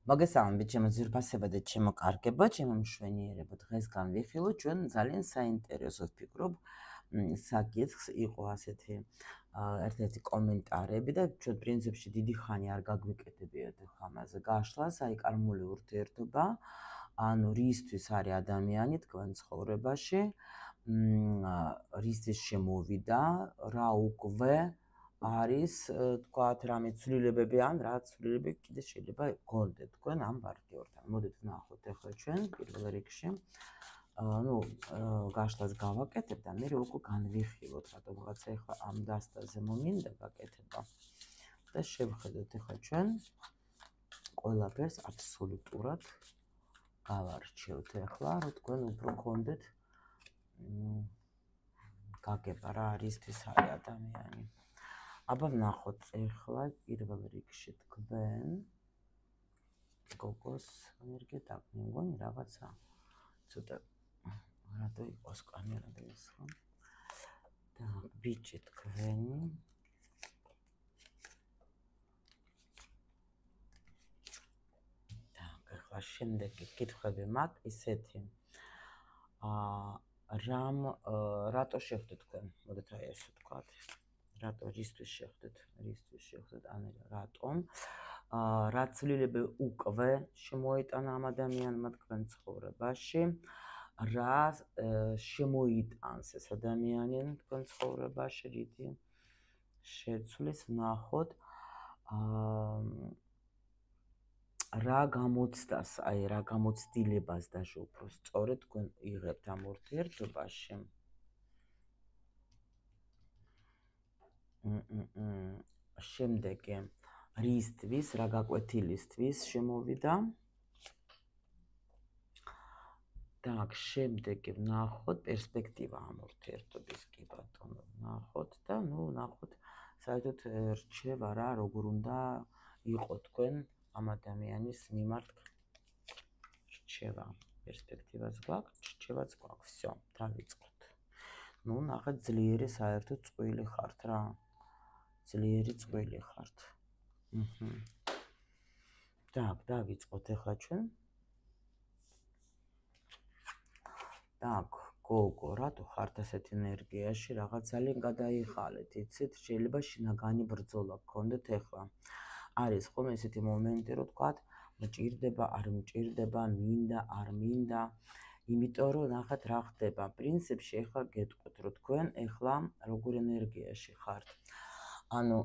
მოგესალმებით ჩემო ძვირფასება და ჩემო კარგებო, ჩემო მშვენიერებო. დღეს განვიხილოთ ჩვენ ძალიან საინტერესო ვფიქრობ საკითხს იყო ასეთი ერთ-ერთი კომენტარები და ჩვენ პრინციპში დიდი ხანი არ გაგვიკეთებიათ ამაზე გაშლას, აი კარმული ურთიერთობა, ანუ რისთვის არის ადამიანი თქვენ ცხოვრებაში, რისთვის შემოვიდა, რა უკვე არის თქვათ რამე ცვლილებები ან რა ცვლილებები კიდე შეიძლება გქონდეთ თქვენ ამ პარტნიორთან. მოდით ვნახოთ ახლა ჩვენ პირველ რიგში გაშლას გავაკეთებ და მე უკვე განვიხილოთ, რატომღაც ახლა ამ დასტაზე მომინდა გაკეთება და შევხედოთ ახლა ჩვენ ყველაფერს აბსოლუტურად გავარჩევთ ახლა, რომ თქვენ უფრო გქონდეთ გაგება რა რისთვის არის ადამიანი. აბა ვნახოთ ახლა პირველ რიგში თქვენ გოგოს ენერგია დაგმიგონი რაღაცა ცოტა რატო იყოს კამერა და ის ხო და ბიჭი თქვენი და ახლა შემდეგი კითხვები მაქვს ისეთი რატო შეხვდეთ თქვენ მოდით აი ესე ვთქვათ რატო რისთვის შეხვდეთ ან რატომ რა ცვლილებები უკვე შემოიტანა ამ ადამიანმა თქვენ ცხოვრებაში რა შემოიტანს ეს ადამიანი თქვენ ცხოვრებაში რითი შეცვლის ვნახოთ რა გამოცდას აი რა გამოცდილებას даже უფრო სწორედ თქვენ იღებთ ამ ურთიერთობაში შემდეგი რისთვის რა გაკვეთილისთვის შემოვიდა და შემდეგი ვნახოთ პერსპექტივა ამ ურთიერთობის კი ბატონო ვნახოთ და ვნახოთ საერთოდ რჩევა რა როგორ უნდა იყოს თქვენ ამ ადამიანის მიმართ რჩევა პერსპექტივას გვაქვს რჩევაც გვაქვს всё დავიწყოთ ნახეთ ძლიერი საერთოდ წყვილი ხართ რა ძლიერი წყვილი ხართ так დავიწყოთ ახლა ჩვენ так გოგო რატო ხართ ასეთ ენერგიაში რაღაც ძალიან გადაიხალეთ იცით შეიძლება შინაგანი ბრძოლა გქონდეთ ახლა არის ხომ ესეთი მომენტი რომ თქვათ მჭირდება არ მჭირდება მინდა არ მინდა იმიტომ რომ ნახეთ რა ხდება პრინციპში ახლა გეტყვით რომ თქვენ ახლა როგორ ენერგიაში ხართ ანუ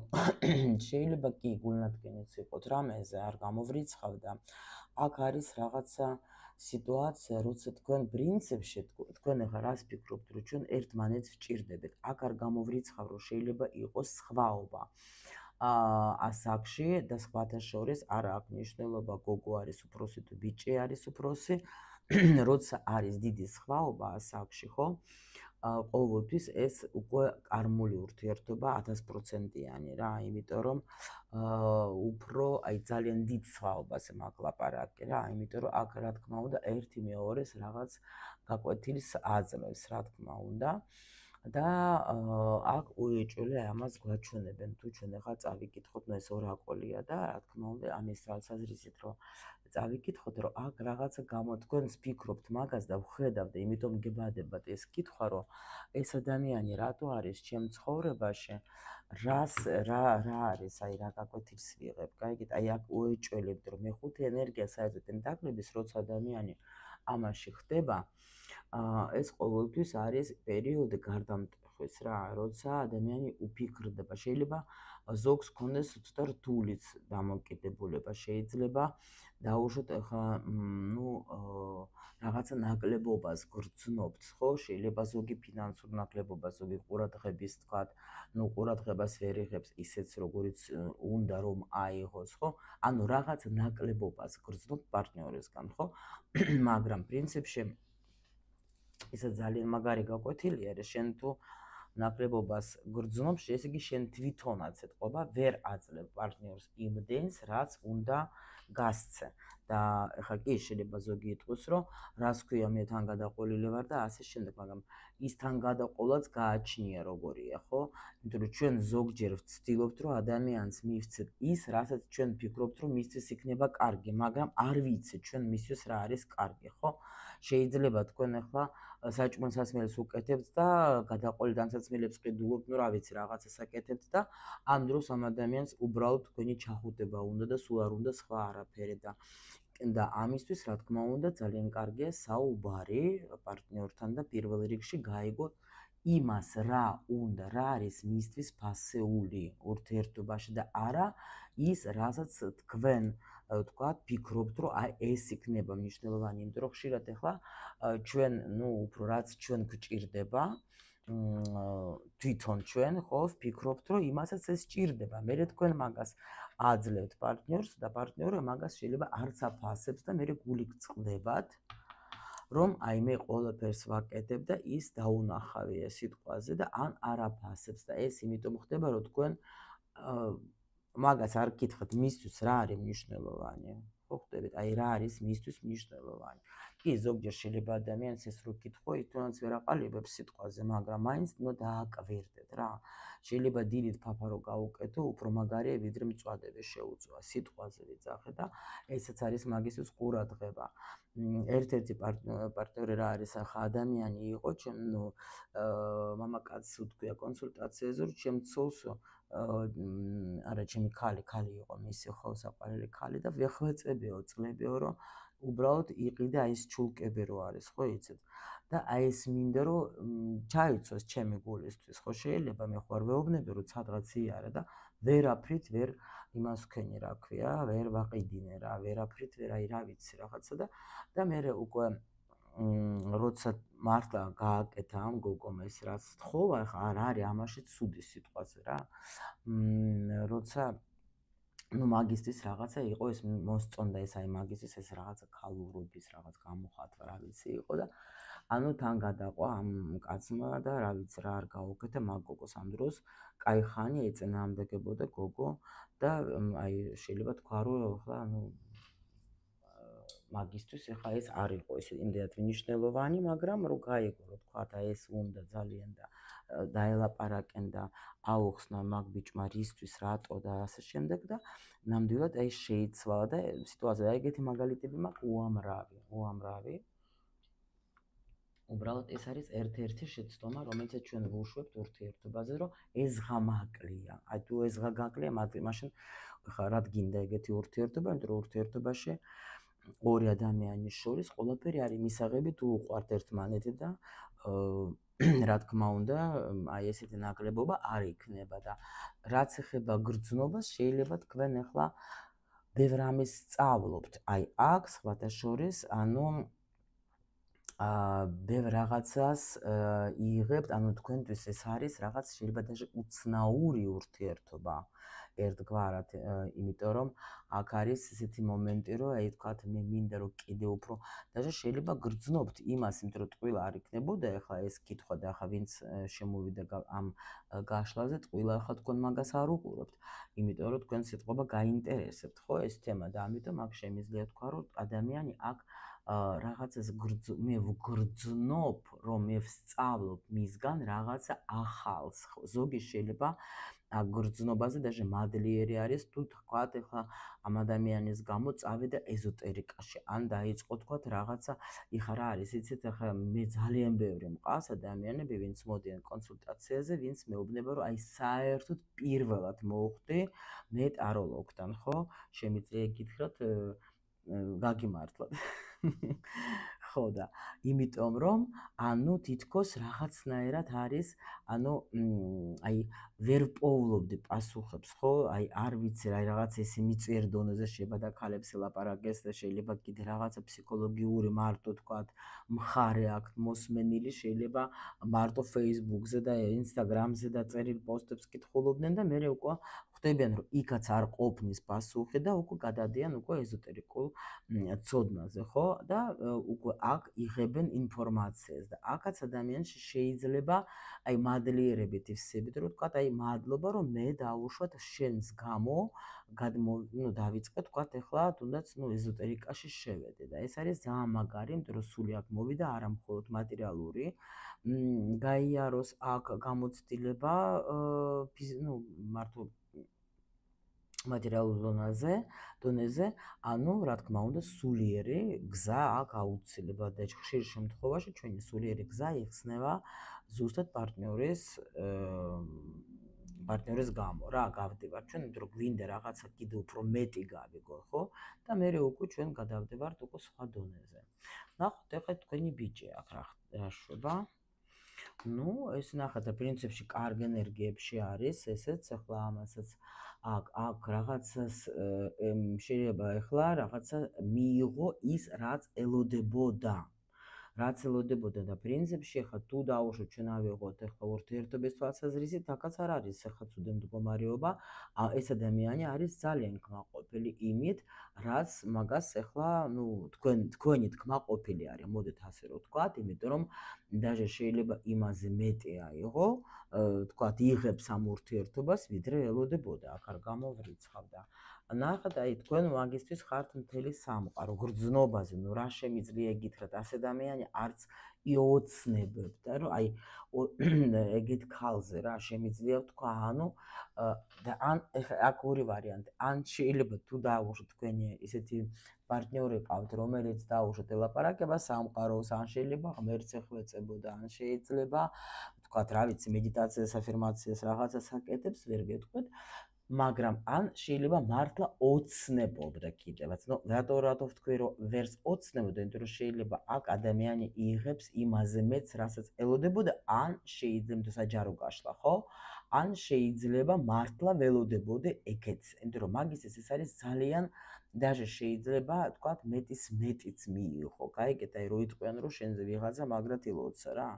შეიძლება კი გულნადგენიც იყოთ რამეზე არ გამოვრიცხავ და აქ არის რაღაცა სიტუაცია როცა თქვენ პრინციპში თქვენ ახლა რას ფიქრობთ რომ ჩვენ ერთმანეთს ვჭირდებით აქ არ გამოვრიცხავ რომ შეიძლება იყოს სხვაობა ასაკში და სხვათა შორის არ აქვს მნიშვნელობა გოგო არის უფროსი თუ ბიჭი არის უფროსი როცა არის დიდი სხვაობა ასაკში ხო ყოველთვის ეს უკვე კარმული ურთიერთობა 1000%-იანი რა იმიტომ რომ უფრო აი ძალიან დიდ სხვაობაზე მაკლაპარაკე რა იმიტომ რომ აქ რა თქმა უნდა ერთი მეორეს რაღაც გაკვეთილს აძლევს რა თქმა უნდა და აქ უეჭველი ამას გვაჩვენებენ თუ ჩვენ ახლა წავიკითხოთ ეს ორაკოლია და რა თქმა უნდა ამის თვალსაზრისით რომ წავიკითხოთ რომ აქ რაღაცა თქვენს ფიქრობთ მაგას და ვხედავთ იმიტომ გებადებათ ეს კითხვა რომ ეს ადამიანი რატო არის ჩემ ცხოვრებაში რა არის აი რა გაკვეთილს ვიღებ გაიგეთ აი აქ უეჭველებთ რომ მეხუთე ენერგია საერთოდ ენტაკლების როცა ადამიანი ამაში ხდება ეს ყოველთვის არის პერიოდი გარდამტეხვის რა როცა ადამიანი უფიქრდება შეიძლება ზოგს ქონდეს ცოტა რთულიც დამოკიდებულება შეიძლება დაუშვოთ ახლა რაღაცა ნაკლებობას გრძნობთ ხო შეიძლება ზოგი ფინანსურ ნაკლებობას ზოგი ყურადღების თქვათ ყურადღებას ვერ იღებს ისეც როგორიც უნდა რომ აიღოს ხო ანუ რაღაცა ნაკლებობას გრძნობთ პარტნიორისგან ხო მაგრამ პრინციპში ისა ძალიან მაგარი გაკვეთილია რა შენ თუ ნაკლებობას გრძნობს, ესე იგი შენ თვითონაც ეთყობა ვერ აძლევ პარტნიორს იმდენს, რაც უნდა გასცე. და ეხლა კი შეიძლება ზოგი იტყვის, რომ რას ქვია მე თან გადაყოლილი ვარ და ასე შემდეგ, მაგრამ ის თან გადაყოლაც გააჩნია როგორია, ხო? იმიტომ რომ ჩვენ ზოგჯერ ვცდილობთ, რომ ადამიანს მივცეთ ის, რასაც ჩვენ ვფიქრობთ, რომ მისთვის იქნება კარგი, მაგრამ არ ვიცით ჩვენ მისთვის რა არის კარგი, ხო? შეიძლება თქვენ ახლა საჭმელ სასმელს უკეთებთ და გადაყოლილ განსაცმელებს ყიდულობთ, ну რა ვიცი, რაღაცას აკეთებთ და ამ დროს ამ ადამიანს უბრალოდ თქვენი ჩახუტება უნდა და სულ არ უნდა სხვა არაფერი და ამისთვის რა თქმა უნდა ძალიან კარგია საუბარი პარტნიორთან და პირველ რიგში გაიგოთ იმას რა უნდა, რა არის მისთვის ფასეული ურთიერთობაში და არა ის, რასაც თქვენ თქვათ, ფიქრობთ, რომ აი ეს იქნება მნიშვნელოვანი, იმიტომ რომ ხშირად ახლა ჩვენ, ну, უფრო რაც ჩვენ გვჭირდება, თვითონ ჩვენ ხო ვფიქრობთ, რომ იმასაც ეს ჭირდება. მე თქვენ მაგას აძლევთ პარტნიორს და პარტნიორი მაგას შეიძლება არც აფასებს და მე გული გწყდებათ, რომ აი მე ყველაფერს ვაკეთებ და ის დაუნახავია სიტყვაზე და ან არ აფასებს და ეს იმიტომ ხდება, რომ თქვენ მაგას არ გკითხეთ მისთვის რა არის მნიშვნელოვანი. ხო ხვდებით, აი რა არის მისთვის მნიშვნელოვანი. კი, ზოგჯერ შეიძლება ადამიანს ეს რო გკითხო, თუნდაც ვერ აყალიბებს სიტყვაზე, მაგრამ მაინც უნდა დააკვირდეთ რა. შეიძლება დილით ფაფარო გაუკეთო, უფრო მაგარია ვიდრე მწვადები შეუწვა, სიტყვაზე ვიძახე და ესეც არის მაგისთვის ყურადღება. ერთ-ერთი პარტნიორი რა არის, ახლა ადამიანი იყო, ჩემ მამაკაცს ვთქვია კონსულტაციაზე, რომ ჩემ ცოლს არა ჩემი ქალი იყო მისი ხო საყვარელი ქალი და ვეხვეწებიო წლებიო რომ უბრალოდ იყიდა ის ჩულკები რო არის ხო იცით და აი ეს მინდა რომ ჩაიცოს ჩემი გულისთვის ხო შეიძლება მე ხوار ვეუბნები რომ სადღაც იარა და ვერაფრით ვერ იმას ვქენი რა ქვია ვერ ვაყიდინე რა ვერაფრით ვერ აი რა ვიცი რაღაცა და მე უკვე როცა მართლა გააკეთა ამ გოგომ ეს რაც თხოვა ხა არ არის ამაშიც ცუდი სიტყვაზე რა როცა ну მაგისტრის რაღაცა იყო ეს მოსწონდა ეს აი მაგისტრის ეს რაღაცა ქალურობის რაღაც გამოხატვა რა ვიცი იყო და ანუ თან გადაყვა ამ კაცმა და რა ვიცი რა არ გაუკეთა მაგ გოგოს ამ დროს კაი ხანი ეწინააღმდეგებოდა გოგო და აი შეიძლება თქვა რომ ახლა ანუ მაგისტრის ახლა ეს არ იყო ისე იმდენად მნიშვნელოვანი, მაგრამ რო გაიგო რომ თქვა და ეს უნდა ძალიან და დაელაპარაკენ და აუხსნა მაგ ბიჭმა რისთვის რატო და ასე შემდეგ და ნამდვილად აი შეიცვალა და სიტუაცია აი ეგეთი მაგალითები მაქვს უამრავი უბრალოდ ეს არის ერთ-ერთი შეცდომა, რომელსაც ჩვენ ვუშვებთ ურთიერთობაზე, რომ ეს ღამაკლია. აი თუ ეს ღაგაკლია, მაშინ ხა რა გინდა ეგეთი ურთიერთობა, იმიტომ რომ ურთიერთობაში ორი ადამიანის შორის ყველაფერი არის მისაღები თუ უყვართ ერთმანეთი და რა თქმა უნდა, აი ესეთი ნაკლებობა არ იქნება და რაც ეხება გრძნობას, შეიძლება თქვენ ახლა ბევრ ამის სწავლობთ. აი აქ სხვათა შორის, ანუ ბევრ რაღაცას იღებთ, ანუ თქვენთვის ეს არის რაღაც შეიძლება даже უცნაური ურთიერთობა. ერთგვარად, იმიტომ რომ აქ არის ესეთი მომენტი, რომ აი თქვათ მე მინდა რომ კიდე უფრო даже შეიძლება გრძნობთ იმას, იმიტომ რომ ტყუილა არ იქნებოდა ახლა ეს კითხვა და ახლა ვინც შემოვიდა ამ გაშლაზე, ტყუილა ახლა თქვენ მაგას არ უყურებთ, იმიტომ რომ თქვენ სიტყვა გაინტერესებთ, ხო ეს თემა და ამიტომ აქ შემიძლია თქვა რომ ადამიანი აქ რაღაცას მე ვგრძნობ, რომ მე ვსწავლობ მისგან რაღაცა ახალს, ზოგი შეიძლება გრძნობაზე даже მადლიერი არის თუ თქვათ ახლა ამ ადამიანის გამო წავიდა ეზოტერიკაში ან დაიწყო თქვათ რაღაცა იხა რა არის იცით ახლა მე ძალიან ბევრი მყავს ადამიანები ვინც მოდიან კონსულტაციაზე ვინც მეუბნება რომ აი საერთოდ პირველად მოვხვდი მე ტაროლოგთან ხო შემიძლია გითხრათ გაგიმართლოთ ხო და იმიტომ რომ ანუ თითქოს რაღაცნაირად არის ანუ აი ვერ პოულობდი პასუხებს ხო აი არ ვიცი რა რაღაც ესე მიწიერ დონეზე შეიძლება და ქალებს ელაპარაკეს და შეიძლება კიდე რაღაცა ფსიქოლოგიური მარტო თქვათ მხარე აქვს მოსმენილი შეიძლება მარტო Facebook-ზე და Instagram-ზე დაწერილ პოსტებს კითხულობდნენ და მე უკვე ხვდებიან, რომ იქაც არ ყოფნის პასუხი და უკვე გადადიან უკვე ეზოტერიკულ ცოდნაზე, ხო? და უკვე აქ იღებენ ინფორმაციას და აქაც ადამიანში შეიძლება აი მადლიერებით ივსებით, რომ თქვა აი მადლობა, რომ მე დავუშვათ შენს გამო დავიწყე თქვა ეხლა თუნდაც ეზოტერიკაში შევედე და ეს არის ძალიან მაგარი, იმიტომ რომ სული აქ მოვიდა არა მხოლოდ მატერიალური გაიაროს აქ გამოცდილება მართლა მატერიალურ დონეზე, ანუ რა თქმა უნდა სულიერი გზა აქ აუცილებლად და ხშირ შემთხვევაში ჩვენი სულიერი გზა იხსნება ზუსტად პარტნიორის გამო რა გავდივართ ჩვენ, იმიტომ რომ გვინდა რაღაცა კიდევ უფრო მეტი გავიგო, ხო? და მე უკვე ჩვენ გადავდივართ უკვე სხვა დონეზე. ნახოთ ეხლა თქვენი ბიჭი აქ რა შვება. ეს ნახეთ და პრინციპში კარგ ენერგიებში არის, ესეც ახლა ამასაც აქ რაღაცას შეიძლება ახლა რაღაცა მიიღო ის რაც ელოდებოდა. რაც ელოდებოდა და პრინციპში ახლა თუ დაუშვოთ ჩვენ ავიღოთ ახლა ურთიერთობის თვალსაზრისით, აქაც არ არის ახლა ცუდი მდგომარეობა. ეს ადამიანი არის ძალიან კმაყოფილი იმით, რაც მაგას ახლა თქვენი კმაყოფილი არის, მოდით ასე რომ ვთქვათ, იმიტომ რომ даже შეიძლება იმაზე მეტი აიღო, ვთქვათ, იღებს ამ ურთიერთობას, ვიდრე ელოდებოდა, აქ არ გამოვრიცხავდა. ნახეთ, აი თქვენ მაგისთვის ხართ მთელი სამყარო, გრძნობაზე, რა შემიძლია გითხრათ, ასე ადამიანი არც იოცნებებთ და რომ აი ეგეთ ქალზე რა შემიძლია ვთქვა, ანუ და ან აქ ორი ვარიანტი, ან შეიძლება თუ დაუშვოთ თქვენი ესეთი პარტნიორი ყავთ, რომელიც დაუშვოთ ელაპარაკება სამყაროს, ან შეიძლება ღმერთს ეხვეწებოდა, ან შეიძლება ვთქვათ, რა ვიცი, მედიტაციას, აფირმაციას რაღაცას აკეთებს, ვერ გეტყვით, მაგრამ ან შეიძლება მართლა ოცნებობდა კიდევაც. რატო ვთქვი, რომ ვერს ოცნებოდა, იმიტომ რომ შეიძლება აქ ადამიანი იღებს იმაზე მეც, რასაც ელოდებოდა, ან შეიძლება საჯარო გაშლა, ხო? ან შეიძლება მართლა ველოდებოდა ეგეც, იმიტომ რომ მაგისთვის ეს არის ძალიან даже შეიძლება თქვათ მეტიც მიიღო. გაიგეთ, აი რო იტყვიან რომ შენზე ვიღაცა მაგრად ილოცა რა.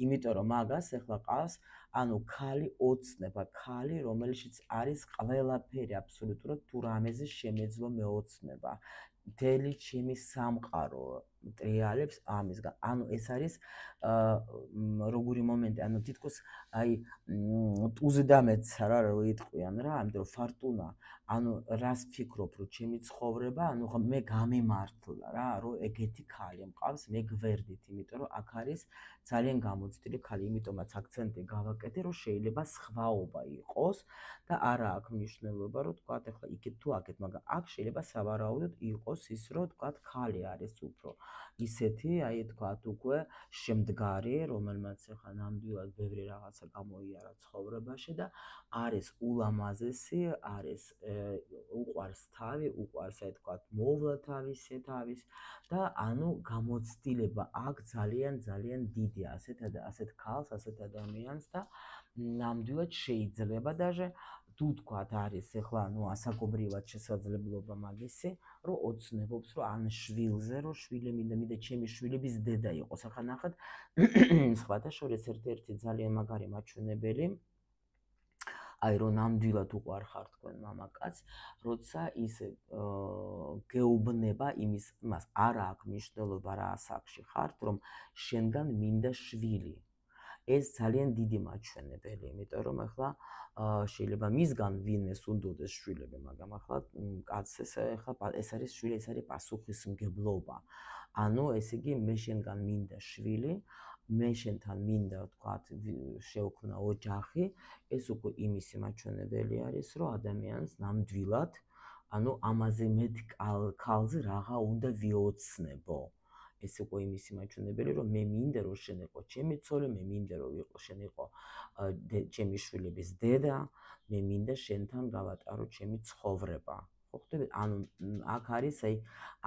იმიტომ რომ მაგას ახლა ყავს ანუ ქალი ოცნება, ქალი რომელშიც არის ყველაფერი აბსოლუტურად თუ რამეზე შემეძლო მეოცნება. მთელი ჩემი სამყარო ტრიალებს ამისგან. ანუ ეს არის როგორი მომენტი, ანუ თითქოს აი ტუზდამეცა რა რო იტყვიან რა, იმიტომ რომ ფარტუნა, ანუ რას ფიქრობ, რომ ჩემი ცხოვრება, ანუ მე გამემართლა რა, რომ ეგეთი ქალი მყავს, მე გვერდით, იმიტომ რომ აქ არის ძალიან გამოცდილი ქალი, იმიტომაც აქცენტი გავაკეთე, რომ შეიძლება სხვაობა იყოს და არა აქვს მნიშვნელობა, რომ თქვა ახლა იქით თუ აქეთ, მაგრამ აქ შეიძლება სავარაუდოდ იყოს ის, რომ თქვა ქალი არის უფრო ისეთი, აი თქვა უკვე შემდგარი, რომელმაც ახლა ნამდვილად ბევრი რაღაცა გამოიარა ცხოვრებაში და არის ულამაზესი, არის უყვარს თავი, უყვარს აი თქვა მოვლა თავის და ანუ გამოცდილება აქ ძალიან დიდია ასეთ ქალს, ასეთ ადამიანს და ნამდვილად შეიძლება даже თუ თქვათ არის ახლა ასაკობრივად შესაძლებლობა მაგისი, რომ ოცნებობს, რომ ან შვილზე, რომ შვილი მინდა ჩემი შვილების დედა იყოს. ახლა ნახეთ, სხვათა შორის ერთ-ერთი ძალიან მაგარი მაჩვენებელი აი რომ ნამდვილად უყარხარ თქვენ მამაკაც, როცა ის გეუბნება იმას არა აქვს მნიშვნელობა რა ასაკში ხართ, რომ შენგან მინდა შვილი. ეს ძალიან დიდი მაჩვენებელი, იმიტომ რომ ახლა შეიძლება მისგან ვინმეს უნდოდეს შვილები, მაგრამ ახლა კაცს ახლა ეს არის შვილი, ეს არის პასუხისმგებლობა. ანუ ესე იგი მე შენგან მინდა შვილი, მე შენთან მინდა ვთქვათ შევქმნა ოჯახი, ეს უკვე იმისი მაჩვენებელი არის, რომ ადამიანს ნამდვილად, ანუ ამაზე მეტ ქალზე რაღა უნდა ვიოცნებო. ეს უკვე იმისი მაჩვენებელი, რომ მე მინდა რომ შენ იყო ჩემი ცოლი, მე მინდა რომ შენ იყო ჩემი შვილების დედა, მე მინდა შენთან გავატარო ჩემი ცხოვრება. ხო ხდები? ანუ აქ არის აი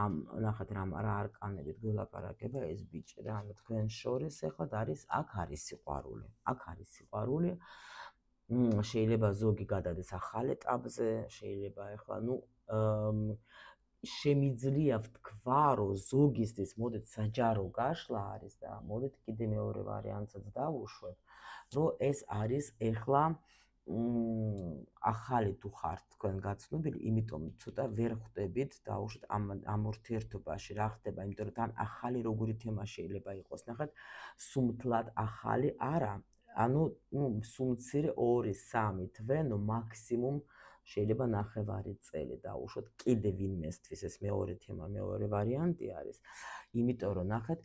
ამ ნახეთ რა არკანებით გველაპარაკება ეს ბიჭი რა, ანუ თქვენ შორის ახლა არის აქ არის სიყვარული. აქ არის სიყვარული. შეიძლება ზოგი გადადეს ახალ ეტაპზე, შეიძლება ახლა შემიძლია ვთქვა, რომ ზოგისთვის მოდით საჯარო გაშლა არის და მოდით კიდე მეორე ვარიანტსაც დავუშვებ, რომ ეს არის ახლა ახალი თუ ხართ თქვენ გაცნობილი, იმიტომ ცოტა ვერ ხვდებით დაუშვით ამ ურთიერთობაში რა ხდება, იმიტომ რომ თან ახალი როგორი თემა შეიძლება იყოს. ნახეთ, სუმთლად ახალი არა. ანუ სუმცირე 2-3 თვე, ნუ მაქსიმუმ შეიძლება 9 წელი დაუშვით. კიდე ვინმესთვის ეს მეორე თემა, მეორე ვარიანტი არის. იმიტომ რომ ნახეთ,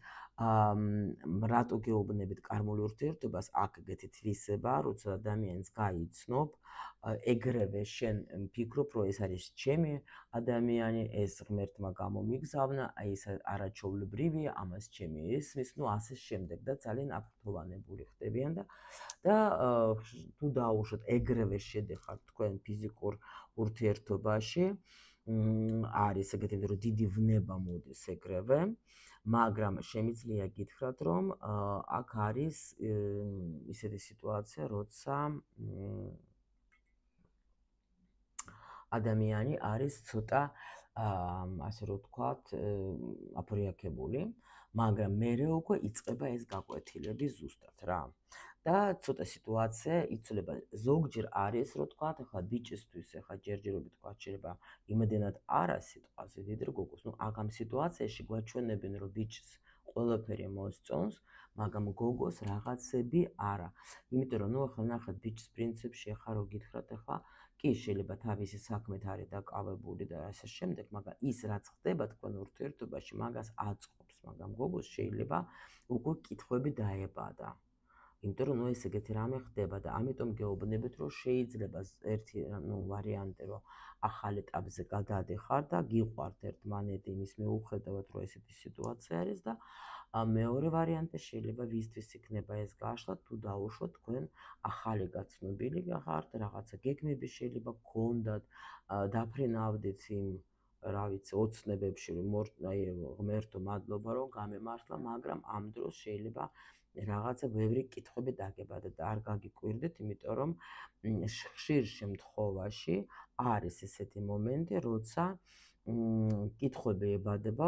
რატო გეუბნებით კარმული ურთიერთობას, აქ ეგეთი თვისება, როცა ადამიანს გაიცნობ, ეგრევე შენ ფიქრობ, რომ ეს არის ჩემი ადამიანი, ეს ღმერთმა გამომიგზავნა, აი ეს არაჩვეულებრივია, ამას ჩემი ესმის, ნუ ასე შემდეგ და ძალიან აფრთხილანებული ხდებიან და თუ დაუშვათ ეგრევე შედეხართ თქვენ ფიზიკურ ურთიერთობაში, არის ეგეთი რომ დიდი ვნება მოდის ეგრევე, მაგრამ შემიძლია გითხრათ, რომ აქ არის ისეთი სიტუაცია, როცა ადამიანი არის ცოტა ასე რომ ვთქვათ, აფრიაქებული, მაგრამ მერე უკვე იწყება ეს გაკვეთილები ზუსტად რა. და ცოტა სიტუაცია იცვლება. ზოგჯერ არის, რომ ვთქვათ, ახლა ბიჭისთვის, ახლა ჯერჯერობით ვთქვათ, შეიძლება იმედენად არა სიტყვაზე დიდ გოგოს. ნუ აქ ამ სიტუაციაში გვაჩვენებენ, რომ ბიჭს ყველაფერი მოსწონს, მაგრამ გოგოს რაღაცები არა. იმიტომ რომ ნუ ახლა ნახეთ ბიჭს პრინციპში ახლა რო გითხრათ, ახლა კი შეიძლება თავისი საქმეთ არის დაკავებული და ასე შემდეგ, მაგრამ ის რაც ხდება თქვენ ურთიერთობაში, მაგას აწყობს, მაგრამ გოგოს შეიძლება უკვე კითხვები დაებადა. იმიტომ რომ ეს ეგეთი რამე ხდება და ამიტომ გეუბნებით, რომ შეიძლება ერთი ვარიანტი, რომ ახალ ეტაპზე გადაადეხარ და გიყვართ ერთმანეთი იმის მიუხედავად, რომ ესეთი სიტუაცია არის და მეორე ვარიანტი შეიძლება ვისთვის იქნება ეს გაშლა, თუ დაუშვოთ თქვენ ახალი გაცნობილი გახართ, რაღაცა გეგმები შეიძლება გქონდათ, დაფრინავდით იმ რა ვიცი, ოცნებებში, რომ აი ღმერთო მადლობა რომ გამემართლა, მაგრამ ამ დროს შეიძლება რაღაცა ბევრი კითხვები დაგებადეთ და არ გაგიკვირდეთ, იმიტომ რომ ხშირ შემთხვევაში არის ესეთი მომენტი, როცა კითხვები ებადება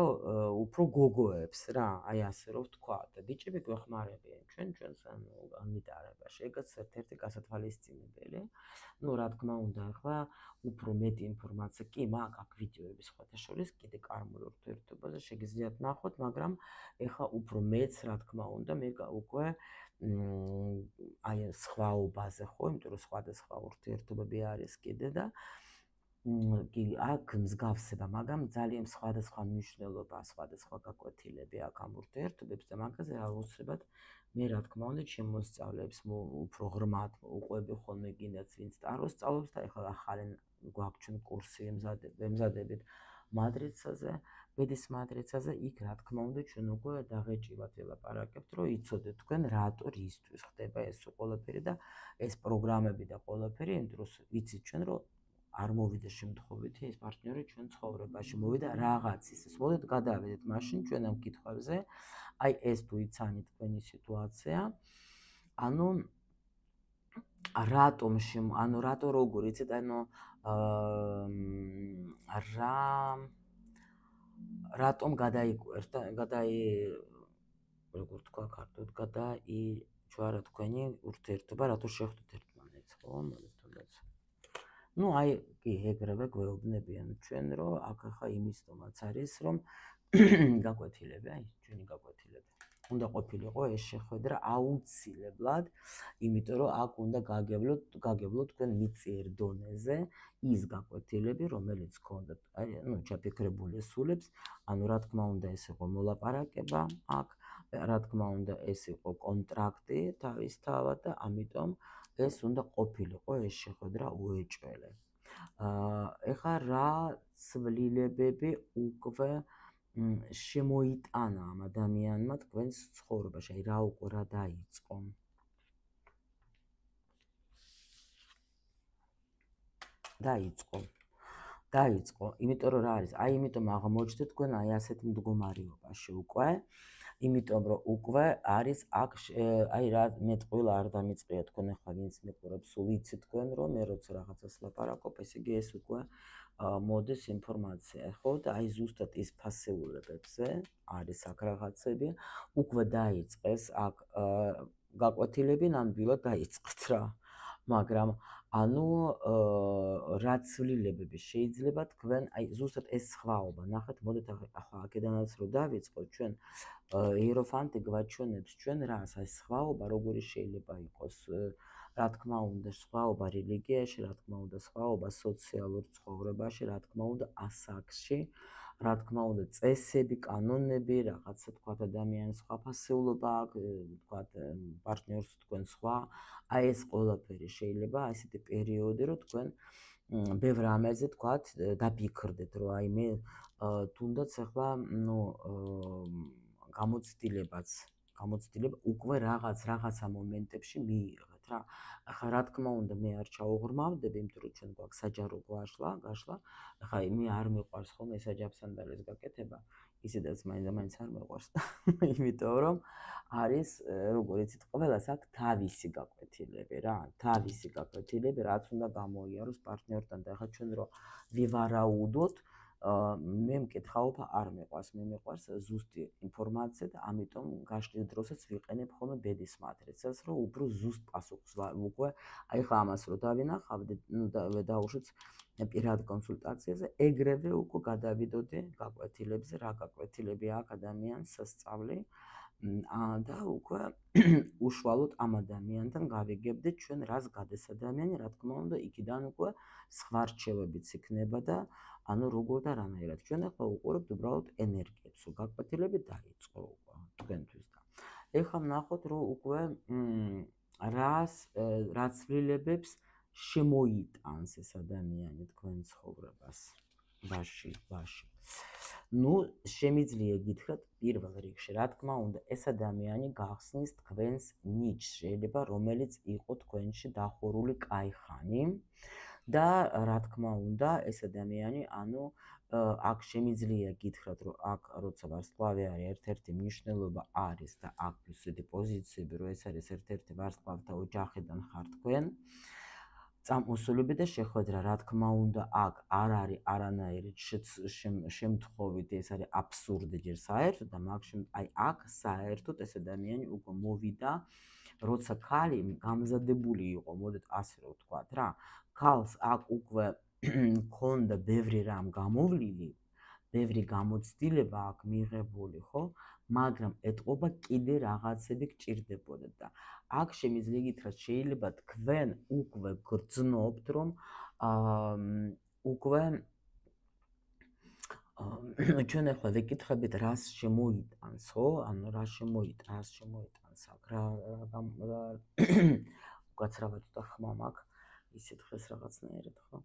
უფრო გოგოებს რა, აი ასე რომ ვთქვა და ბიჭები გვეხმარებიან ჩვენს განვითარებაში. ეგაც ერთ-ერთი გასათვალისწინებელი. ნუ რა თქმა უნდა, ახლა უფრო მეტი ინფორმაცია კი მაქვს აქ ვიდეოები სხვათა შორის კიდე კარმულ ურთიერთობაზე შეგიძლიათ ნახოთ, მაგრამ ეხლა უფრო მეც რა თქმა უნდა მე უკვე აი სხვაობაზე ხო, იმიტომ რომ სხვადასხვა ურთიერთობები არის კიდე და კი აქ მსგავსება, მაგრამ ძალიან სხვადასხვა მნიშვნელობა, სხვადასხვა გაკვეთილები აქ ამ ურთიერთობებს და მაგაზე აუცილებლად მე რა თქმა უნდა შემოსწავლებს უფრო ღრმად უყვები ხოლმე გინდათ ვინც ტაროს სწავლობს და ეხლა ახალი გვაქვს ჩვენ კურსი ემზადებით მატრიცაზე, ბედის მატრიცაზე, იქ რა თქმა უნდა ჩვენ უკვე დაღეჭირებათ ველაპარაკებთ, რომ იცოდეთ თქვენ რატო რისთვის ხდება ეს ყველაფერი და ეს პროგრამები და ყველაფერი იმ დროს ვიცით ჩვენ რომ არ მოვიდა შემთხვევითი ეს პარტნიორი ჩვენ ცხოვრებაში, მოვიდა რაღაც ის. მოდით გადავიდეთ მაშინ ჩვენ ამ კითხვებზე. აი ეს თუ იცანით თქვენი სიტუაცია, ანუ რატო როგორ იცით, ანუ რატომ როგორ თქვა ქართულად, გადაიჯვარა თქვენი ურთიერთობა, რატო შეხვდით ერთმანეთს, ხო? თუნდაც ნუ აი კი ეგრევე გვეუბნებიან ჩვენ, რომ აქ ახლა იმისთომაც არის, რომ გაკვეთილები, აი ჩვენი გაკვეთილები. უნდა ყოფილიყო ეს შეხვედრა აუცილებლად, იმიტომ რომ აქ უნდა გაგებლოთ თქვენ მიწიერ დონეზე ის გაკვეთილები, რომელიც გქონდათ, აი ნუ ჩაფიქრებული სულებს, ანუ რა თქმა უნდა ეს იყო მოლაპარაკება აქ, რა თქმა უნდა ეს იყო კონტრაქტი თავისთავად და ამიტომ ეს უნდა ყოფილიყო ეს შეხვედრა უეჭველე. ეხლა რა ცვლილებები უკვე შემოიტანა ამ ადამიანმა თქვენს ცხოვრებაში, აი რა უკვე რა დაიწყო. დაიწყო, იმიტომ რომ რა არის, აი იმიტომ აღმოჩნდეთ თქვენ აი ასეთ მდგომარეობაში უკვე, იმიტომ რომ უკვე არის აქ აი რა მე ყველა არ დამიწყია თქვენ ახლა ვინც მიყურებს, სულ იცით თქვენ რომ მე როცა რაღაცას ლაპარაკობ, ესე იგი ეს უკვე მოდის ინფორმაცია, ხო და აი ზუსტად ის ფასეულებებზე არის აქ რაღაცები, უკვე დაიწყეს აქ გაკვეთილები ნამდვილად დაიწყეთ რა. მაგრამ ანუ რაც ცვლილებები შეიძლება თქვენ აი ზუსტად ეს სხვაობა ნახეთ მოდით ახლა აქედანაც რო დავიწყოთ ჩვენ იეროფანტი გვაჩვენებს ჩვენ რას აი სხვაობა როგორი შეიძლება იყოს რა თქმა უნდა სხვაობა რელიგიაში რა თქმა უნდა სხვაობა სოციალურ ცხოვრებაში რა თქმა უნდა ასაკში რა თქმა უნდა წესები კანონები რაღაცა თქვა ადამიანის სხვა ფასეულობა აქვს თქვა პარტნიორს თქვენ სხვა აი ეს ყველაფერი შეიძლება ასეთი პერიოდი რომ თქვენ ბევრ რამეზე თქვათ დაფიქრდეთ რომ აი მე თუნდაც ახლა ნუ გამოცდილება უკვე რაღაცა მომენტებში მიიღეთ რა ახლა რა თქმა უნდა მე არ ჩაუღრმავდები იმიტომ რომ ჩვენ გვაქვს საჯარო გაშლა ახლა მე არ მიყვარს ხოლმე საჯაფსანდალის გაკეთება ისედაც მაინც არ მიყვარს იმიტომ რომ არის როგორ იცით ყველას აქვს თავისი გაკვეთილები რა თავისი გაკვეთილები რაც უნდა გამოიაროს პარტნიორთან და ახლა ჩვენ რო ვივარაუდოთ მე მკითხაობ არ მეყვარს მე მეყვარს ზუსტი ინფორმაცია და ამიტომ გაშლის დროსაც ვიყენებ ხოლმე ბედის მატრიცას რომ უფრო ზუსტ პასუხს უკვე აი ხა ამას რო დავინახავდეთ ნუ დავუშვით პირად კონსულტაციაზე ეგრევე უკვე გადავიდოდი გაკვეთილებზე რა გაკვეთილები აქვს ადამიანს სასწავლი და უკვე უშუალოდ ამ ადამიანთან გავიგებდით ჩვენ რას გადეს ადამიანი რა თქმა უნდა იქიდან უკვე სხვა რჩევებიც იქნება და ანუ როგორ და რანაირად ჩვენ ახლა უყურებთ უბრალოდ ენერგიებს გაკვეთილები დაიწყო უკვე თქვენთვის და ეხლა ვნახოთ რომ უკვე რა ცვლილებებს შემოიტანს ეს ადამიანი თქვენ ცხოვრებას ბაში ну შემიძლია გითხრათ პირველ რიგში რა თქმა უნდა ეს ადამიანი გახსნის თქვენს ნიჩს შეიძლება რომელიც იყო თქვენში დახურული кайხანი და რა თქმა უნდა ეს ადამიანი ანუ აქ შემიძლია გითხრათ რომ აქ როცა ვარსკვლავი არის ერთ-ერთი მნიშვნელობა არის და აქ ისეთი პოზიციები რომ ეს არის ერთ-ერთი ვარსკვლავთა ოჯახიდან ხარ თქვენ წამოსულები და შეხვედრა რა თქმა უნდა აქ არ არის არანაირი შემთხვევით ეს არის აბსურდი ჯერ საერთოდ და მაგ აი აქ საერთოდ ეს ადამიანი უკვე მოვიდა როცა ქალი გამზადებული იყო მოდით ასე რომ ვთქვათ რა ქალს აქ უკვე ქონდა ბევრი რამ გამოვლილი ბევრი გამოცდილება აქ მიღებული ხო მაგრამ ეტყობა კიდე რაღაცები გჭირდებოდა და აქ შემიძლია გითხრათ შეიძლება თქვენ უკვე გრძნობთ რომ უკვე ჩვენ ახლა ვეკითხებით რას შემოიტანს ხო ანუ რა შემოიტანს აქ რა უკაცრავად და ხმა მაქვს ისე დღეს რაღაცნაირად ხო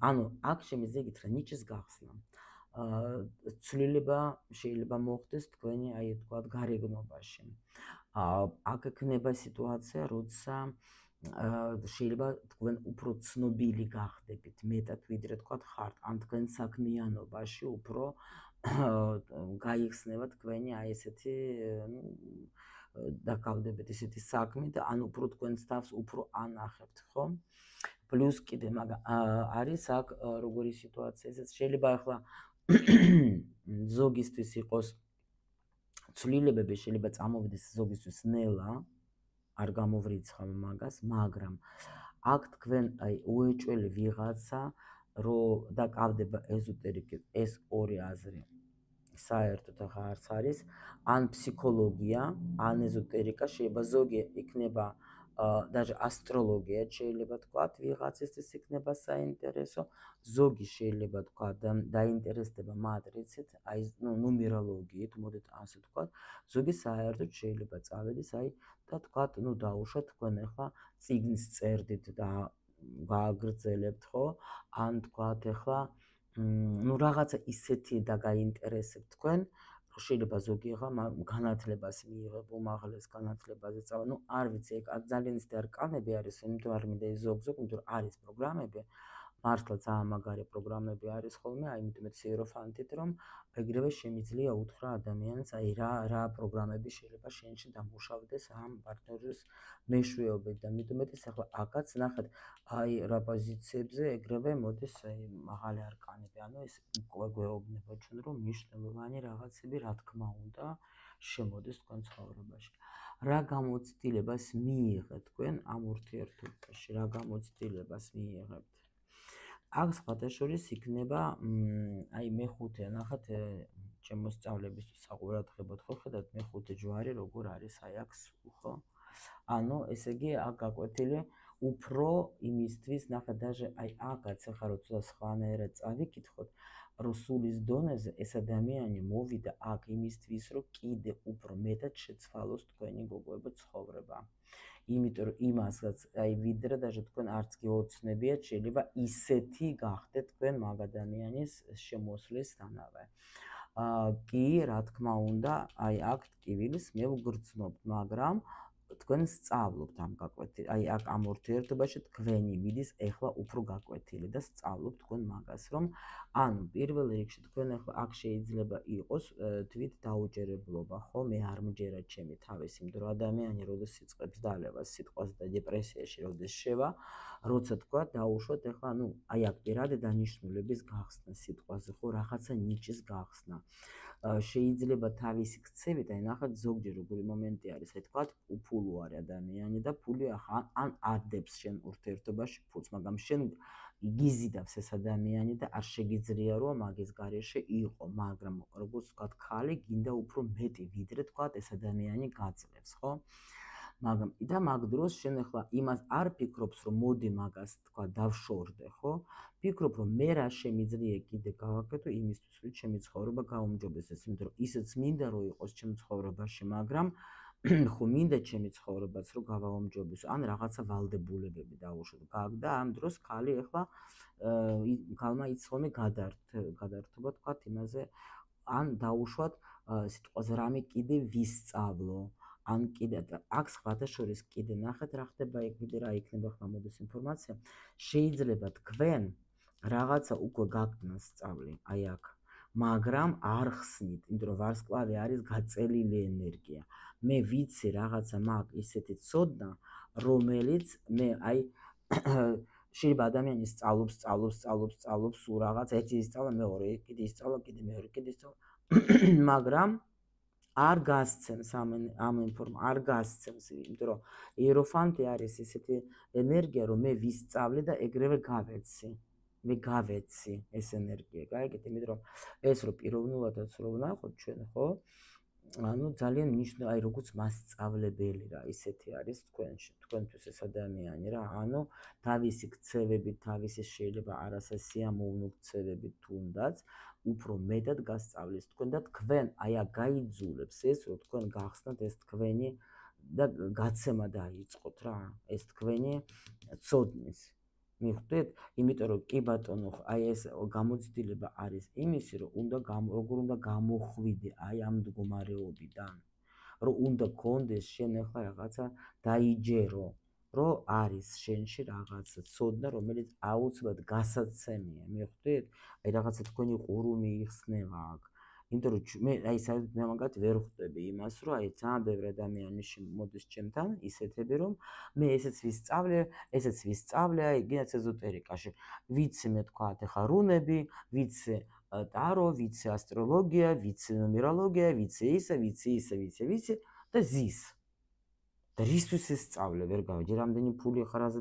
ანუ აქ შემიძლია გითხრათ ნიჩის გახსნა ცვლილება შეიძლება მოხდეს თქვენი აი თქვათ გარეგნობაში აქ ექნება სიტუაცია როცა შეიძლება თქვენ უფრო ცნობილი გახდებით მეტად ვიდრე თქვათ ხართ ან თქვენ საქმიანობაში უფრო გაიხსნება თქვენი აი ესეთი დაკავდებით ესეთი საქმე და ან უფრო თქვენს თავს უფრო ანახებთ ხო პლუს კიდე არის აქ როგორი სიტუაცია ესეც შეიძლება ახლა ზოგისთვის იყოს ცვლილებები შეიძლება წამოვიდეს ზოგისთვის ნელა არ გამოვრიცხავ მაგას მაგრამ აქ თქვენ აი უეჭველი ვიღაცა რომ დაკავდება ეზოტერიკით ეს ორი აზრი საერთოდ ახლა არც არის ან ფსიქოლოგია ან ეზოტერიკა შეიძლება ზოგი იქნება даже астрология შეიძლება თქვათ ვიღაცისთვის იქნება საინტერესო ზოგი შეიძლება თქვათ დაინტერესდება მატრიცით აი ნუმეროლოგიით მოდით ასე თქვათ ზოგი საერთოდ შეიძლება წავედეს აი და თქვათ ნუ დაუშვათ თქვენ ახლა წიგნს წერდით და გააგრძელებთ ხო ან თქვათ ახლა ნუ რაღაცა ისეთი და გაინტერესებთ თქვენ შეიძლება ზოგი ახლა განათლებას მიიღებ უმაღლეს განათლებაზე წავა ნუ არ ვიცი ეგ ძალიან ისეთი არკანები არის იმიტომ არ მინდა ზოგ იმიტომ არის პროგრამები მართლა ძალიან მაგარი პროგრამები არის ხოლმე აი იმიტომ იეროფანტით რომ ეგრევე შემიძლია უთხრა ადამიანს აი რა პროგრამები შეიძლება შენში დამუშავდეს ამ პარტნიორის მეშვეობით და მეტუმეტ ახლა აქაც ნახეთ აი რა პოზიციებზე ეგრევე მოდის აი მაღალი არკანები ანუ ეს გვეუბნება ჩვენ, რომ მნიშვნელოვანი რაღაცები, რა თქმა უნდა, შემოდის თქვენ ცხოვრებაში. რა გამოცდილებას მიიღეთ თქვენ ამ ურთიერთობაში, რა გამოცდილებას მიიღებთ? აქ სხვადასხვა იქნება, აი მეხუთე, ნახეთ, ჩემ მოსწავლეებისთვის საყურადღებოდ ხო ხედავთ მეხუთე ჯვარი როგორ არის აი აქ სულ, ხო? ანუ ესე იგი აქ გაკვეთილი უფრო იმისთვის, ნახეთ, даже აი აქაც ახლა როცა სხვანაირად წავიკითხოთ, რუსულის დონეზე ეს ადამიანი მოვიდა აქ იმისთვის, რომ კიდე უფრო მეტად შეცვალოს თქვენი გოგოებო ცხოვრება. იმიტომ რომ იმასაც აი ვიდრე даже თქვენ არც კი ოცნებიათ, შეიძლება ისეთი გახდეთ თქვენ მაგ ადამიანის შემოსვლისთანავე. კი, რა თქმა უნდა, აი აქ ტკივილს მე ვგრძნობ, მაგრამ თქვენ სწავლობთ ამ გაკვეთილი, აი აქ ამ ურთიერთობაში თქვენი მიდის ეხლა უფრო გაკვეთილი და სწავლობთ თქვენ მაგას, რომ ანუ პირველ რიგში თქვენ ახლა აქ შეიძლება იყოს თვით დაუჯერებლობა, ხო? მე არ მჯერა ჩემი თავის, იმიტომ რომ ადამიანი როდეს იწყებს დალევას სიტყვას და დეპრესიაში როდეს შევა, როცა თქვა დაუშვათ ახლა, ანუ აი აქ პირადი დანიშნულების გახსნა სიტყვაზე, ხო, რაღაცა ნიჭის გახსნა. შეიძლება თავისი ქცევით, აი ნახეთ ზოგჯერ როგორი მომენტი არის, აი თქვა უფულო არის ადამიანი და ფული ახლა ან ადებს შენ ურთიერთობაში ფულს, მაგრამ შენ იგიზიდავს ეს ადამიანი და არ შეგიძლია რომ მაგის გარეშე იყო, მაგრამ როგორც თქვა ხალი გინდა უფრო მეტი ვიდრე თქვა ეს ადამიანი გაძლევს, ხო? მაგრამ და მაგ დროს შენ ახლა იმას არ ფიქრობს რომ მოდი მაგას თქვა დავშორდე, ხო? ფიქრობ რომ მე რა შემიძლია კიდე გავაკეთო იმისთვის რომ ჩემი ცხოვრება გაუმჯობესდეს, იმიტომ რომ ისეც მინდა რომ იყოს ჩემ ცხოვრებაში, მაგრამ ხო მინდა ჩემი ცხოვრებაც რომ გავაუმჯობესო, ან რაღაცა ვალდებულებები დაუშვათ. და ამ დროს ხალი ახლა ხალმა იცხოვე გადართობა თქვა იმაზე, ან დაუშვათ სიტყვაზე რამე კიდე ვისწავლო. ან კიდე აქ სხვადასხვის კიდე ნახეთ რა ხდება, კიდე რა იქნება ხმა მოდის ინფორმაცია. შეიძლება თქვენ რაღაცა უკვე გაგდნას სწავლი, აი აქ, მაგრამ არ ხსნით, იმიტომ რომ ვარსკვლავი არის გაწელილი ენერგია. მე ვიცი რაღაცა მაგ ისეთი ცოდნა, რომელიც მე აი შეიძლება ადამიანი სწავლობს სულ რაღაც, ერთი ისწავლა, მეორე კიდე ისწავლა, კიდე მეორე კიდე ისწავლა, მაგრამ არ გასცემს ამ ინფორმაციას, არ გასცემს, იმიტომ რომ იეროფანტი არის ისეთი ენერგია, რომ მე ვისწავლე და ეგრევე გავეცი. მე გავეცი ეს ენერგია, გაიგეთ, იმიტომ რომ ეს რო პიროვნულადაც რო ვნახოთ ჩვენ, ხო? ანუ ძალიან მნიშვნელოვანი, აი როგორც მასწავლებელი რა, ისეთი არის თქვენთვის ეს ადამიანი რა, ანუ თავისი ქცევებით, თავისი შეიძლება არასასიამოვნო ქცევებით თუნდაც უფრო მეტად გასწავლის თქვენ და თქვენ აი აქ გაიძულებს ეს, რომ თქვენ გახსნათ ეს თქვენი და გაცემა დაიწყოთ რა, ეს თქვენი ცოდნის. მიხვდით? იმიტომ რომ კი ბატონო, აი ეს გამოცდილება არის იმისი, რომ როგორ უნდა გამოხვიდე აი ამ მდგომარეობიდან, რომ უნდა გქონდეს შენ ახლა რაღაცა დაიჯერო, რომ არის შენში რაღაცა ცოდნა, რომელიც აუცილებლად გასაცემია, მიხვდით? აი რაღაცა თქვენი ყურუმი იხსნება აქ. იმიტომ რომ მე აი საერთოდ მე მაგათ ვერ ხვდები იმას, რომ აი ძალიან ბევრი ადამიანი მოდის ჩემთან, ისეთები, რომ მე ესეც ვისწავლე, აი გინდათ ეზოტერიკაში. ვიცი მე თქვათ ახლა რუნები, ვიცი ტარო, ვიცი ასტროლოგია, ვიცი ნუმეროლოგია, ვიცი ისე და ზის. და რისთვის ესწავლე, ვერ გავიგე, ჯერ ამდენი ფული ხარაზე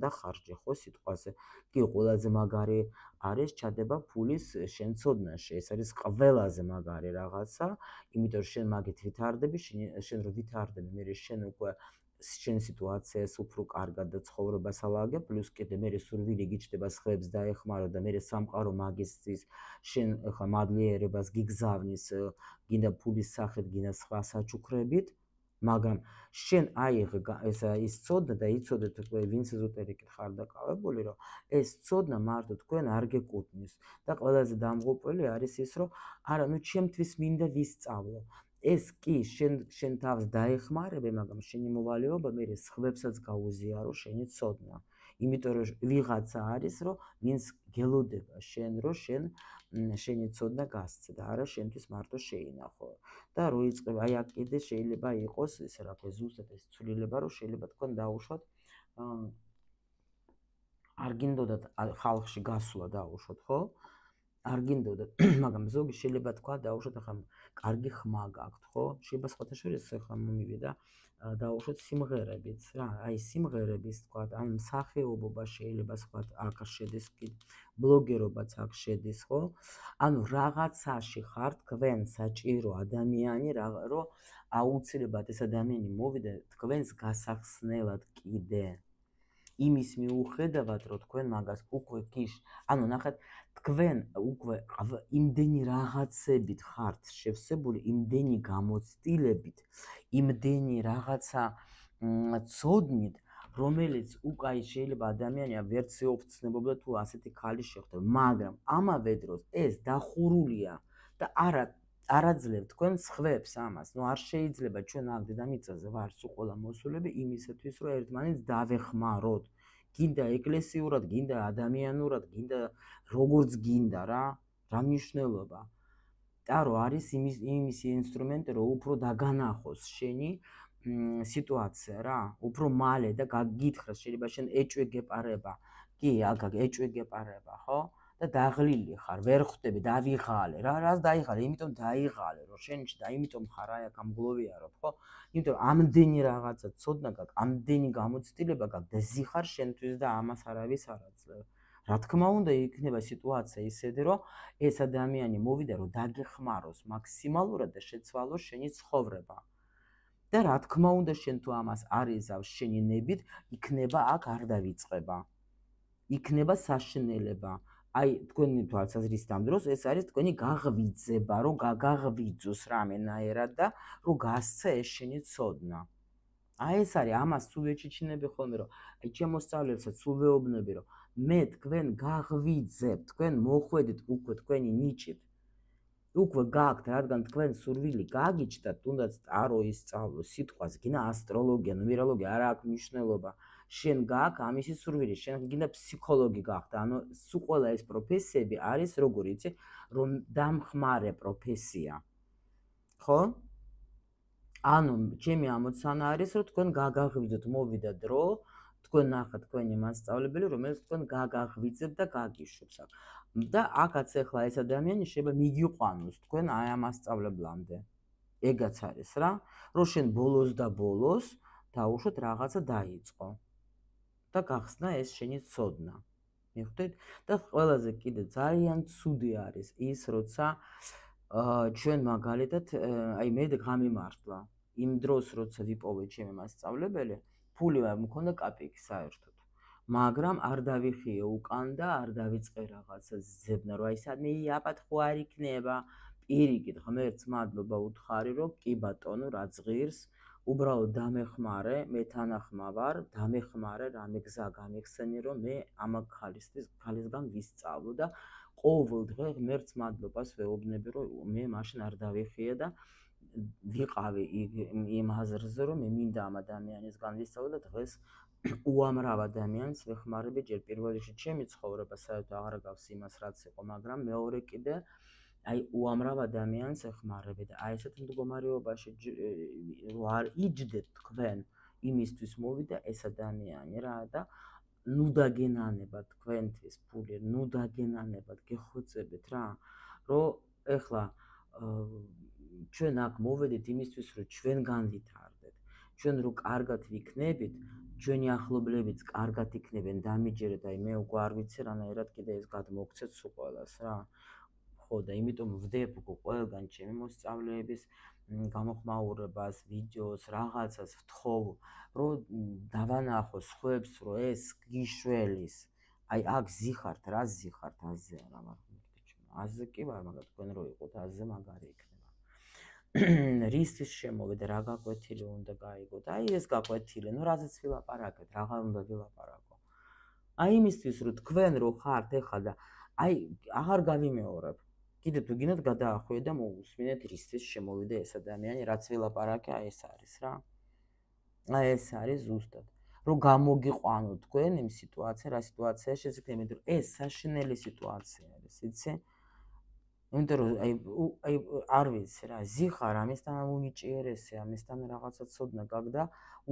და ხარჯე, ხო, სიტყვაზე. კი, ყველაზე მაგარი არის ჩადება ფულის შენ ცოდნაში, ეს არის ყველაზე მაგარი რაღაცა, იმიტომ რომ შენ მაგით ვითარდები, შენ რო ვითარდები, მე შენ უკვე შენ სიტუაციას უფრო კარგად და ცხოვრებას ალაგებ, პლუს კიდე მე სურვილი გიჩნდება სხვებს დაეხმარო და მე სამყარო მაგისთვის შენ ახლა მადლიერებას გიგზავნის, გინდა ფულის სახით, გინდა სხვა საჩუქრებით, მაგრამ შენ აიღე ის ცოდნა და იცოდე თქვენ ვინც ეზოტერიკით ხარ დაკავებული, რომ ეს ცოდნა მარტო თქვენ არ გეკუთვნის და ყველაზე დამღუპველი არის ის, რომ არა, ნუ ჩემთვის მინდა ვისწავლო. ეს კი შენ თავს დაეხმარებე, მაგრამ შენი მოვალეობა მე სხვებსაც გაუზიარო შენი ცოდნა. იმიტომ რომ ვიღაცა არის, რომ ვინც გელოდება შენ, რომ შენი ცოდნა გასცე და არა შენთვის მარტო შეინახო. და რო იწყება, აი აქ კიდე შეიძლება იყოს ესე რა ქვია, ზუსტად ეს ცვლილება, რომ შეიძლება თქვენ დაუშვათ არ გინდოდათ ხალხში გასვლა დაუშვათ, ხო? არ გინდოდა, მაგრამ ზოგი შეიძლება თქვა დაუშვათ ახლა კარგი ხმა გაქვთ, ხო? შეიძლება სხვათა შორის ახლა მომივიდა დაუშვათ სიმღერებიც რა, აი სიმღერების თქვა, ან მსახიობობა შეიძლება სხვა აქ შედის კი ბლოგერობაც აქ შედის, ხო? ანუ რაღაცაში ხარ თქვენ საჭირო ადამიანი, რომ აუცილებლად ეს ადამიანი მოვიდა თქვენს გასახსნელად კიდე. იმის მიუხედავად, რომ თქვენ მაგას უკვე გიშ, ანუ ნახეთ, თქვენ უკვე იმდენი რაღაცებით ხართ შევსებული, იმდენი გამოცდილებით, იმდენი რაღაცა ცოდნით, რომელიც უკვე შეიძლება ადამიანი ვერც ეოფცნებობდა თუ ასეთი ქალი შეხვდა, მაგრამ ამავე დროს ეს დახურულია და არაძლევ თქვენ სხვებს ამას. ნუ არ შეიძლება ჩვენ აქ დედამიწაზე ვარ სულ ყველა მოსულები იმისათვის, რომ ერთმანეთს დავეხმაროთ. გინდა ეკლესიურად, გინდა ადამიანურად, გინდა როგორც გინდა რა მნიშვნელობა. და რო არის იმის ინსტრუმენტი, რომ უფრო დაგანახოს შენი სიტუაცია რა, უფრო მალე და გაგითხრას, შეიძლება შენ ეჭვი გეპარება. კი, აგ ეჭვი გეპარება, ხო? და დაღლილი ხარ, ვერ ხვდები, დავიღალე რა, რას დაიღალე? იმიტომ დაიღალე, რომ შენ და იმიტომ ხარ აი აქ ამგლოვიარობ, ხო? იმიტომ ამდენი რაღაცა ცოდნა გაქვს, ამდენი გამოცდილება გაქვს და ზიხარ შენთვის და ამას არავის არ აძლევ. რა თქმა უნდა, იქნება სიტუაცია ისეთი, რომ ეს ადამიანი მოვიდა, რომ დაგეხმაროს მაქსიმალურად და შეცვალოს შენი ცხოვრება. და რა თქმა უნდა, შენ თუ ამას არ იზავს შენი ნებით, იქნება აქ არ დავიწყება. იქნება საშინელება. აი, თქვენი თვალსაზრისით ამ დროს ეს არის თქვენი გაღვიძება, რომ გაგაღვიძოს რამენაერად და რომ გასცა ეს შენი ცოდნა. აი ეს არის, ამას თუ ვეჩიჩინები ხოლმე, რომ აი ჩემო სწავლებსაც თუ ვეუბნები, რომ მე თქვენ გაღვიძებთ, თქვენ მოხვედით უკვე თქვენი ნიჭით. უკვე გაქვთ, რადგან თქვენ სურვილი გაგიჩნდათ, თუნდაც ტარო ისწავლო, სიტყვას, გინდა ასტროლოგია, ნუმეროლოგია, არ აქვს მნიშვნელობა. შენ გაქვს ამისი სურვილი, შენ გინდა ფსიქოლოგი გახდა, ანუ სულ ყველა ეს პროფესიები არის, როგორ იცი, რომ დამხმარე პროფესია. ხო? ანუ ჩემი ამოცანა არის, რომ თქვენ გაგაღვიძოთ, მოვიდა დრო, თქვენ ნახეთ თქვენი მასწავლებელი, რომელიც თქვენ გაგაღვიძებთ და გაგიშვებს. და აქაც ახლა ეს ადამიანი შეიძლება მიგიყვანოს თქვენ აი ამ მასწავლებლამდე. ეგაც არის რა, რომ შენ ბოლოს და ბოლოს დაუშვათ რაღაცა დაიწყო. და გახსნა ეს შენი ცოდნა. მიხვდით? და ყველაზე კიდე ძალიან ცუდი არის ის, როცა ჩვენ მაგალითად აი მე გამიმართლა იმ დროს, როცა ვიპოვე ჩემი მასწავლებელი, ფული მქონდა კაპიკი საერთოდ. მაგრამ არ დავიხიე უკან და არ დავიწყე რაღაცა ზებნა, რომ აი სადმე აპათხო არ იქნება. პირიქით, ღმერთს მადლობა უთხარი, რომ კი ბატონო, რაც ღირს, უბრალოდ დამეხმარე, მე თანახმა ვარ, დამეხმარე, რამე გზა გამიხსენე, რომ მე ამ ქალისგან ვისწავლო და ყოველ დღე ღმერთს მადლობას ვეუბნები, რომ მე მაშინ არ დავიხიე და ვიყავი იმ აზრზე, რომ მე მინდა ამ ადამიანისგან ვისწავლო და დღეს უამრავ ადამიანს ვეხმარები, ჯერ პირველ რიგში ჩემი ცხოვრება საერთოდ აღარ გავს იმას, რაც იყო, მაგრამ მეორე კიდე აი უამრავ ადამიანს ეხმარები და აი ესეთ მდგომარეობაში რო არ იჯდეთ თქვენ იმისთვის მოვიდა ეს ადამიანი რა და ნუ დაგენანებათ თქვენთვის ფული, ნუ დაგენანებათ გეხვეწებით რა, რომ ეხლა ჩვენ აქ მოვედით იმისთვის, რომ ჩვენგან ვითარდეთ. ჩვენ რო კარგად ვიქნებით, ჩვენი ახლობლებიც კარგად იქნებენ, დამიჯერეთ, აი მე უკვე არ ვიცი რანაირად კიდე ეს გადმოგცეთ სულ ყველას რა. ხო და იმიტომ ვდებ ყველგან ჩემი მოსწავლეების გამოხმაურებას, ვიდეოს, რაღაცას ვთხოვ, რომ დავანახოს სხვებს, რომ ეს გიშველის. აი აქ ზიხართ, რა ზიხართ აზე რა მაგალითად ჩვენ. აზე კი ვარ, მაგრამ თქვენ რო იყოთ აზე მაგარი იქნება. რისთვის შემოვიდა, რა გაკვეთილი უნდა გაიგოთ. აი ეს გაკვეთილი, ნუ რაზეც ვილაპარაკეთ, რაღა უნდა ვილაპარაკო. აი იმისთვის, რომ თქვენ რო ხართ ეხლა და აი აღარ გავიმეორებ. კიდე თუ გინდათ გადაახვიე და მოусმინეთ რისთვის შემოვიდა ეს ადამიანი, რაც ვილაპარაკე, აი ეს არის რა. აი ეს არის ზუსტად. რომ გამოგიყვანოთ თქვენ იმ სიტუაცია, რა სიტუაცია შეცდებით, რომ ეს საშინელი სიტუაცია არის, იცი? იმიტომ რომ აი არ ვიცი რა, ზიხარ ამისთან უნიჭიერესე, ამისთან რაღაცა ცოდნა გაქვს და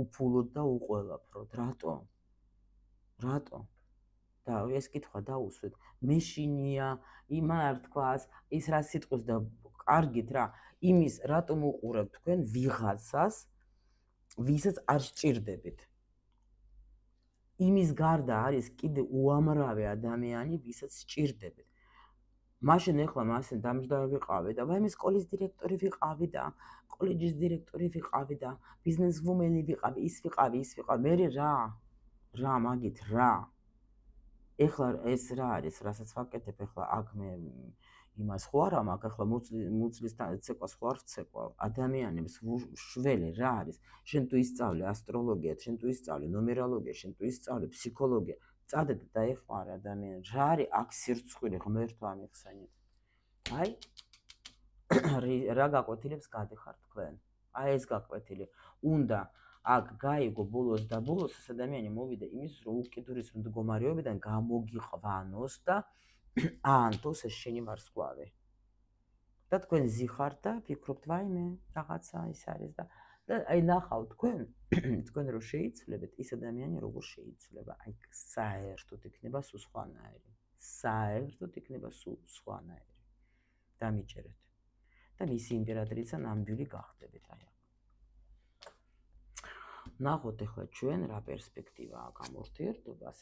უფულოდ და უყველაფროდ. რატო? რატო? და ეს კითხვა დაუსვით. მეშინია, იმა არ თქვას, ის რა სიტყვის და კარგით რა, იმის რატომ უყურებთ თქვენ ვიღაცას, ვისაც არ სჭირდებით. იმის გარდა არის კიდე უამრავი ადამიანი, ვისაც სჭირდებით. მაშინ ეხლა მასე დამჯდარი ვიყავი და ვაიმე სკოლის დირექტორი ვიყავი და კოლეჯის დირექტორი ვიყავი და ბიზნესვუმენი ვიყავი, ის ვიყავი. მე რა მაგით რა. ეხლა ეს რა არის, რასაც ვაკეთებ ეხლა აქ მე იმას ხო არა მაქვს, ეხლა მუცლის ცეკვას ხო არ ვცეკვავ. ადამიანებს შველი რა არის? შენ თუ ისწავლე ასტროლოგია, შენ თუ ისწავლე ნუმეროლოგია, შენ თუ ისწავლე ფსიქოლოგია, წადე და დაეხმარე ადამიანს. რა არის აქ სირცხვილი ღმერთო ამიხსენით. აი რა გაკვეთილებს გადიხართ თქვენ? აი ეს გაკვეთილი. უნდა აქ გაიგო ბოლოს და ბოლოს ეს ადამიანი მოვიდა იმის რომ უკიდურის მდგომარეობიდან გამოგიყვანოს და აანთოს ეს შენი ვარსკვლავი. და თქვენ ზიხართ და ფიქრობთ ვაიმე რაღაცა ის არის და აი ნახავთ თქვენ რო შეიცვლებთ ის ადამიანი როგორ შეიცვლება. აი საერთოდ იქნება სულ სხვანაირი. საერთოდ იქნება სულ სხვანაირი. დამიჯერეთ. და მისი იმპერატრიცა ნამდვილი გახდებით აი. ნახოთ ახლა ჩვენ რა პერსპექტივაა გამორთიერდობას.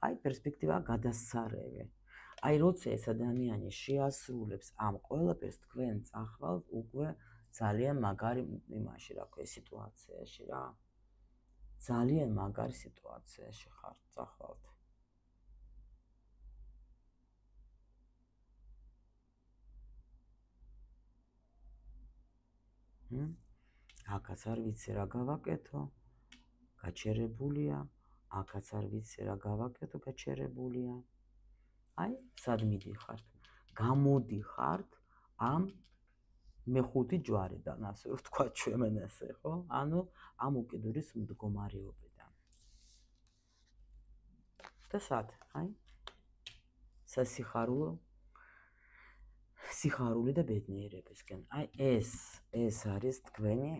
აი პერსპექტივაა გადასარევი. აი როცა ეს ადამიანი შეასრულებს ამ ყველაფერს თქვენ წახვალთ უკვე ძალიან მაგარი იმაში რა ქვია სიტუაციაში რა. ძალიან მაგარი სიტუაციაში ხართ წახვალთ. აქაც არ ვიცი რა გავაკეთო. გაჩერებულია, აქაც არ ვიცი რა გავაკეთო, გაჩერებულია. აი, სად მიდიხართ? გამოდიხართ ამ მეხუთი ჯვარიდან, ასე რომ თქვა ჩვენ ესე, ხო? ანუ ამ უკიდურის მდგომარეობიდან. და სად? აი. სიხარული და ბედნიერებისკენ. აი ეს არის თქვენი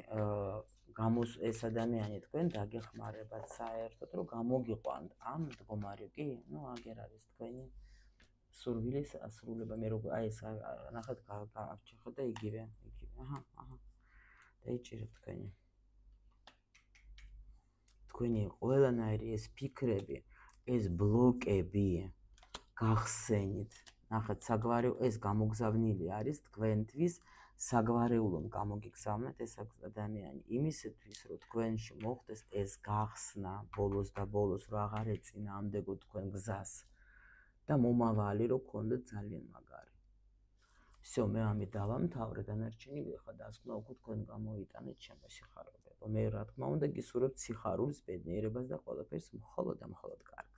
ეს ადამიანი თქვენ დაგეხმარებათ საერთოდ რომ გამოგიყვანთ ამ მდგომარეობიდან. კი, ნუ აგერ არის თქვენი სურვილის ასრულება. მე როგორ აი ეს ნახეთ გავჩეხოთ და იგივე. აჰა. დაიჭირეთ თქვენი ყველანაირი ეს ფიქრები, ეს ბლოკები გახსენით. ნახეთ საგვარეულო ეს გამოგზავნილი არის თქვენთვის საგვარეულომ გამოგიგზავნათ ეს ადამიანი იმისათვის რომ თქვენში მოხდეს ეს გახსნა ბოლოს და ბოლოს რომ აღარ ეწინააღმდეგოთ თქვენ გზას და მომავალი რომ გქონდეთ ძალიან მაგარი. всё მე ამით დავამთავრე დანარჩენი ხა დასკვნა უკვე თქვენ გამოიტანეთ ჩემო სიხარულებო. მე რა თქმა უნდა გისურვებთ სიხარულს, ბედნიერებას და ყველაფერს მხოლოდ და მხოლოდ კარგს.